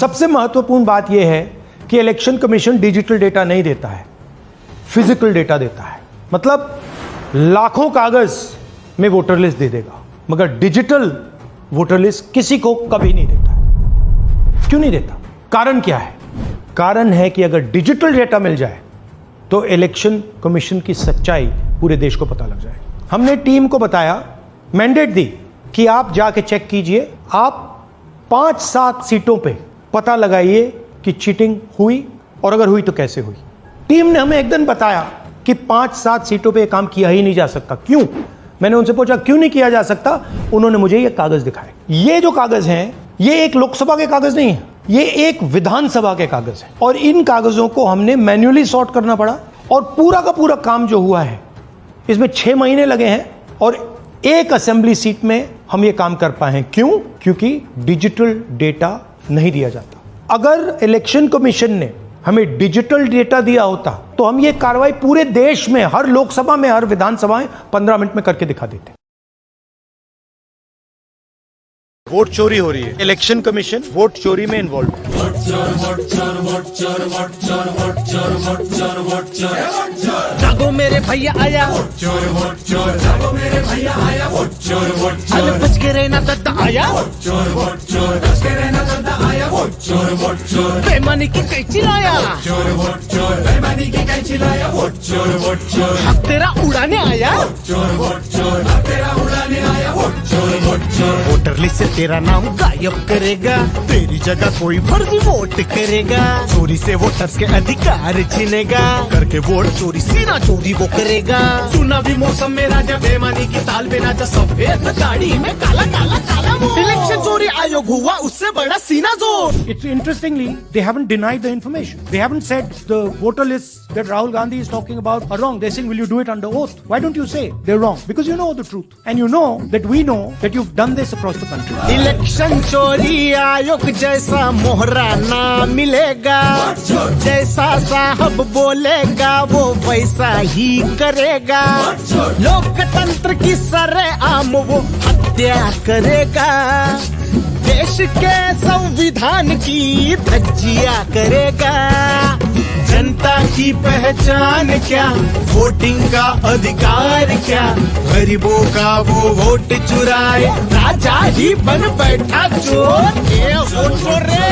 सबसे महत्वपूर्ण बात यह है कि इलेक्शन कमीशन डिजिटल डेटा नहीं देता है, फिजिकल डेटा देता है। मतलब लाखों कागज में वोटर लिस्ट दे देगा, मगर डिजिटल वोटर लिस्ट किसी को कभी नहीं देता है। क्यों नहीं देता? कारण क्या है? कारण है कि अगर डिजिटल डेटा मिल जाए तो इलेक्शन कमीशन की सच्चाई पूरे देश को पता लग जाए। हमने टीम को बताया, मैंडेट दी कि आप जाके चेक कीजिए, आप 5-7 सीटों पे पता लगाइए कि चीटिंग हुई और अगर हुई तो कैसे हुई। टीम ने हमें एक दिन बताया कि 5-7 सीटों पे काम किया ही नहीं जा सकता। क्यों? मैंने उनसे पूछा क्यों नहीं किया जा सकता? उन्होंने मुझे ये कागज दिखाए। ये जो कागज हैं, ये एक लोकसभा के कागज नहीं है, ये एक विधानसभा के कागज है और इन कागजों को हमने मैन्युअली सॉर्ट करना पड़ा और पूरा का पूरा काम जो हुआ है इसमें 6 महीने लगे हैं और एक असेंबली सीट में हम ये काम कर पाए हैं। क्यों? क्योंकि डिजिटल डेटा नहीं दिया जाता। अगर इलेक्शन कमीशन ने हमें डिजिटल डेटा दिया होता तो हम ये कार्रवाई पूरे देश में, हर लोकसभा में, हर विधानसभा में 15 मिनट में करके दिखा देते। वोट चोरी हो रही है, इलेक्शन कमीशन वोट चोरी में इन्वॉल्व है। जागो मेरे भैया आया, जागो मेरे भैया आया, अरे बच के रहना दद्दा आया, बच के रहना दद्दा आया, बेईमानी की कैंची लाया, बेईमानी की कैंची लाया, हक तेरा उड़ाने आया, हक तेरा उड़ाने आया, वोटर लिस्ट से तेरा नाम गायब करेगा, तेरी जगह कोई फर्जी वोट करेगा, चोरी से वोटर्स के अधिकार छीनेगा, करके वोट चोरी सीना चोरी वो करेगा। चुनावी मौसम में राजा बेईमानी की ताल में राजा, सफेद गाड़ी में काला काला काला मोर। इलेक्शन चोरी आयोग हुआ उससे बड़ा सीना जोर। It's interestingly, they haven't denied the information. They haven't said the voter lists that Rahul Gandhi is talking about are wrong. They're saying, will you do it under oath? Why don't you say they're wrong? Because you know the truth. And you know that we know that you've done this across the country. Election चोरी आयोग जैसा मोहरा ना मिलेगा, जैसा साहब बोलेगा वो वैसा ही करेगा, लोकतंत्र की सरेआम वो हत्या करेगा, देश के संविधान की धज्जियां करेगा। जनता की पहचान क्या, वोटिंग का अधिकार क्या, गरीबों का वो वोट चुराए, राजा ही बन बैठा चोर। ये वोट चोर रे।